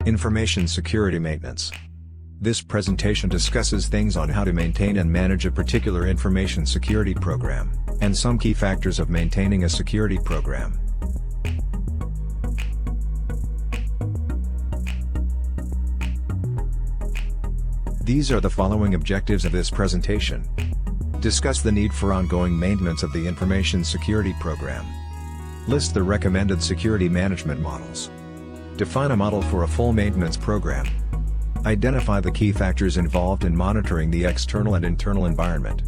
Information security maintenance. This presentation discusses things on how to maintain and manage a particular information security program, and some key factors of maintaining a security program. These are the following objectives of this presentation. Discuss the need for ongoing maintenance of the information security program. List the recommended security management models. Define a model for a full maintenance program. Identify the key factors involved in monitoring the external and internal environment.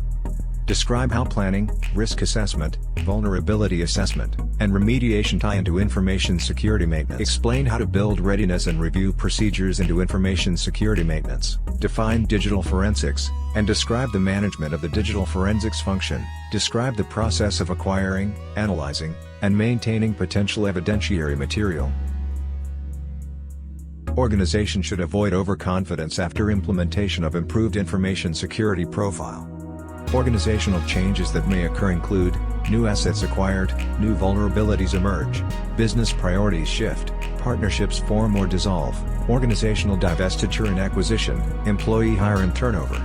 Describe how planning, risk assessment, vulnerability assessment, and remediation tie into information security maintenance. Explain how to build readiness and review procedures into information security maintenance. Define digital forensics, and describe the management of the digital forensics function. Describe the process of acquiring, analyzing, and maintaining potential evidentiary material. Organization should avoid overconfidence after implementation of improved information security profile. Organizational changes that may occur include, new assets acquired, new vulnerabilities emerge, business priorities shift, partnerships form or dissolve, organizational divestiture and acquisition, employee hire and turnover.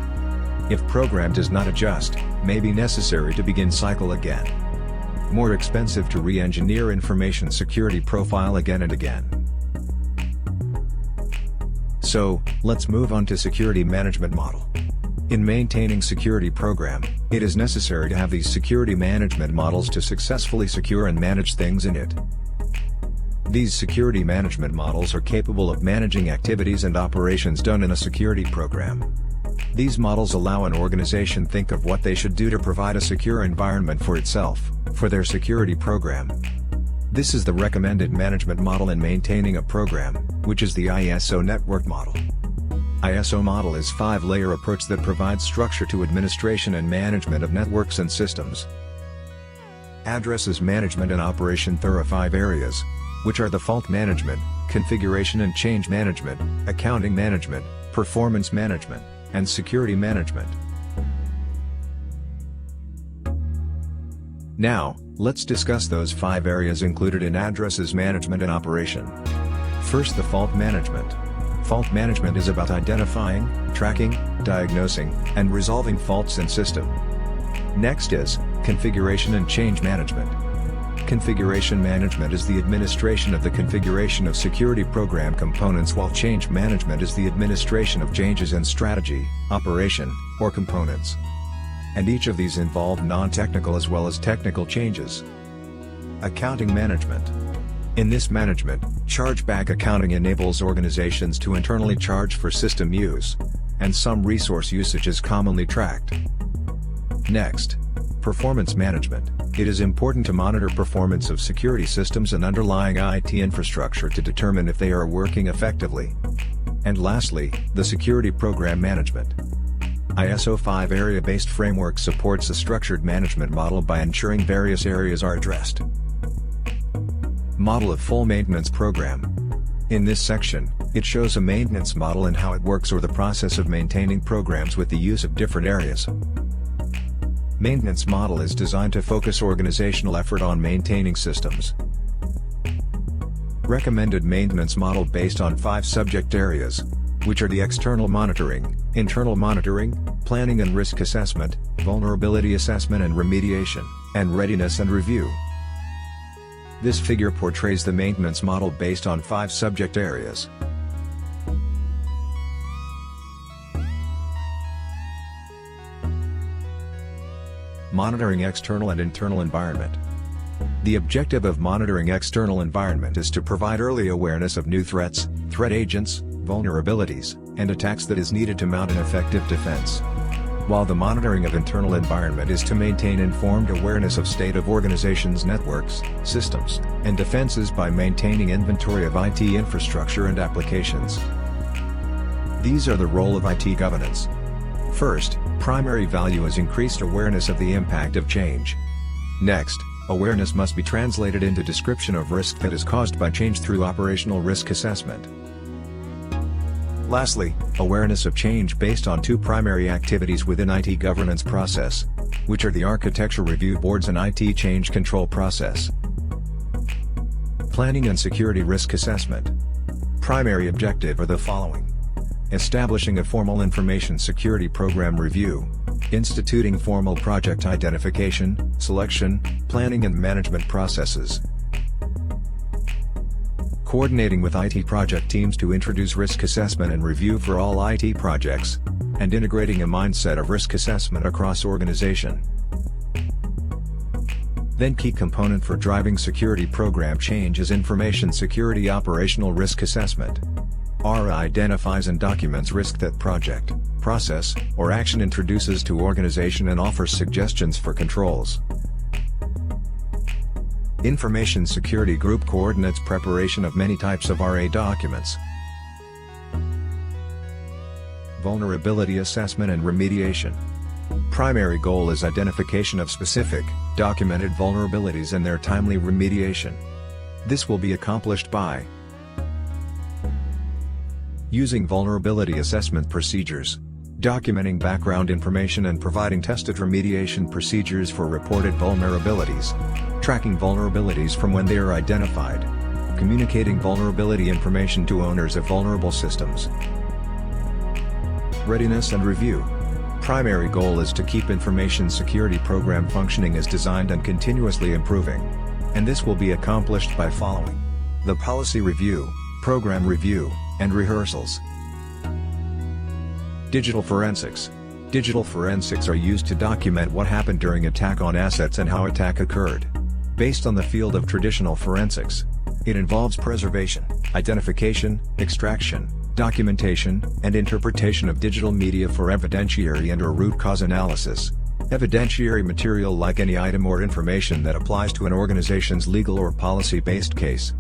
If program does not adjust, may be necessary to begin cycle again. More expensive to re-engineer information security profile again and again. So, let's move on to security management model. In maintaining security program, it is necessary to have these security management models to successfully secure and manage things in it. These security management models are capable of managing activities and operations done in a security program. These models allow an organization think of what they should do to provide a secure environment for itself, for their security program. This is the recommended management model in maintaining a program, which is the ISO network model. ISO model is a 5-layer approach that provides structure to administration and management of networks and systems. Addresses management and operation through 5 areas, which are the fault management, configuration and change management, accounting management, performance management, and security management. Now, let's discuss those 5 areas included in addresses management and operation. First, the fault management. Fault management is about identifying, tracking, diagnosing, and resolving faults in system. Next is configuration and change management. Configuration management is the administration of the configuration of security program components, while change management is the administration of changes in strategy, operation, or components. And each of these involve non-technical as well as technical changes. Accounting management. In this management, chargeback accounting enables organizations to internally charge for system use, and some resource usage is commonly tracked. Next, performance management. It is important to monitor performance of security systems and underlying IT infrastructure to determine if they are working effectively. And lastly, the security program management. ISO 5 area-based framework supports a structured management model by ensuring various areas are addressed. Model of full maintenance program. In this section, it shows a maintenance model and how it works, or the process of maintaining programs with the use of different areas. Maintenance model is designed to focus organizational effort on maintaining systems. Recommended maintenance model based on 5 subject areas, which are the external monitoring, internal monitoring, planning and risk assessment, vulnerability assessment and remediation, and readiness and review. This figure portrays the maintenance model based on 5 subject areas. Monitoring external and internal environment. The objective of monitoring external environment is to provide early awareness of new threats, threat agents, vulnerabilities, and attacks that is needed to mount an effective defense. While the monitoring of internal environment is to maintain informed awareness of state of organizations' networks, systems, and defenses by maintaining inventory of IT infrastructure and applications. These are the role of IT governance. First, primary value is increased awareness of the impact of change. Next, awareness must be translated into description of risk that is caused by change through operational risk assessment. Lastly, awareness of change based on 2 primary activities within IT governance process, which are the architecture review boards and IT change control process. Planning and security risk assessment. Primary objective are the following: establishing a formal information security program review, instituting formal project identification, selection, planning and management processes, coordinating with IT project teams to introduce risk assessment and review for all IT projects, and integrating a mindset of risk assessment across organization. Then key component for driving security program change is information security operational risk assessment. RA identifies and documents risk that project, process, or action introduces to organization and offers suggestions for controls. Information Security Group coordinates preparation of many types of RA documents. Vulnerability assessment and remediation. Primary goal is identification of specific, documented vulnerabilities and their timely remediation. This will be accomplished by using vulnerability assessment procedures, documenting background information and providing tested remediation procedures for reported vulnerabilities, tracking vulnerabilities from when they are identified, communicating vulnerability information to owners of vulnerable systems. Readiness and review. Primary goal is to keep information security program functioning as designed and continuously improving. And this will be accomplished by following: the policy review, program review, and rehearsals. Digital forensics. Digital forensics are used to document what happened during attack on assets and how attack occurred. Based on the field of traditional forensics, it involves preservation, identification, extraction, documentation, and interpretation of digital media for evidentiary and/or root cause analysis. Evidentiary material like any item or information that applies to an organization's legal or policy-based case.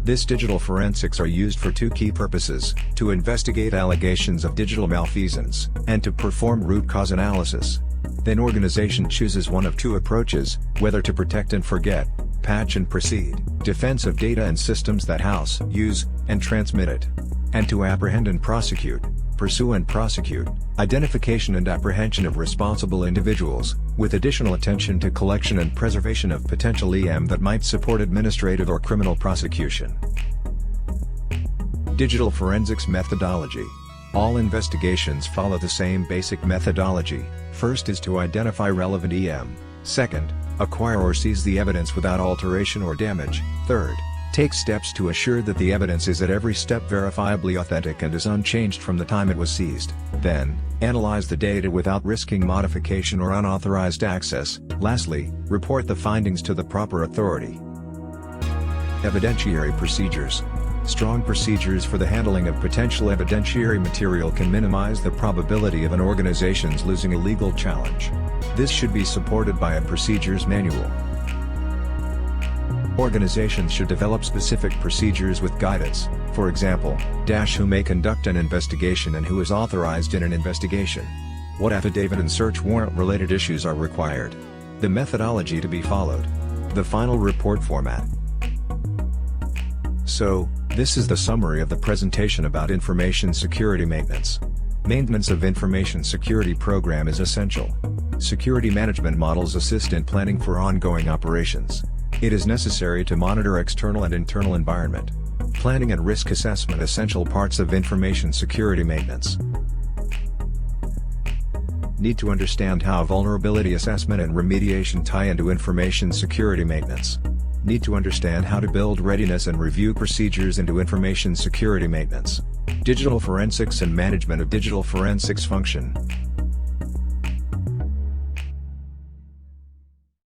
This digital forensics are used for two key purposes: to investigate allegations of digital malfeasance, and to perform root cause analysis. Then organization chooses one of two approaches, whether to protect and forget, patch and proceed, defense of data and systems that house, use, and transmit it, and to apprehend and prosecute, pursue and prosecute, identification and apprehension of responsible individuals, with additional attention to collection and preservation of potential EM that might support administrative or criminal prosecution. Digital forensics methodology. All investigations follow the same basic methodology. First is to identify relevant EM. Second, acquire or seize the evidence without alteration or damage. Third, take steps to assure that the evidence is at every step verifiably authentic and is unchanged from the time it was seized. Then, analyze the data without risking modification or unauthorized access. Lastly, report the findings to the proper authority. Evidentiary procedures. Strong procedures for the handling of potential evidentiary material can minimize the probability of an organization's losing a legal challenge. This should be supported by a procedures manual. Organizations should develop specific procedures with guidance, for example, who may conduct an investigation and who is authorized in an investigation. What affidavit and search warrant related issues are required. The methodology to be followed. The final report format. So, this is the summary of the presentation about information security maintenance. Maintenance of information security program is essential. Security management models assist in planning for ongoing operations. It is necessary to monitor external and internal environment. Planning and risk assessment essential parts of information security maintenance. Need to understand how vulnerability assessment and remediation tie into information security maintenance. Need to understand how to build readiness and review procedures into information security maintenance. Digital forensics and management of digital forensics function.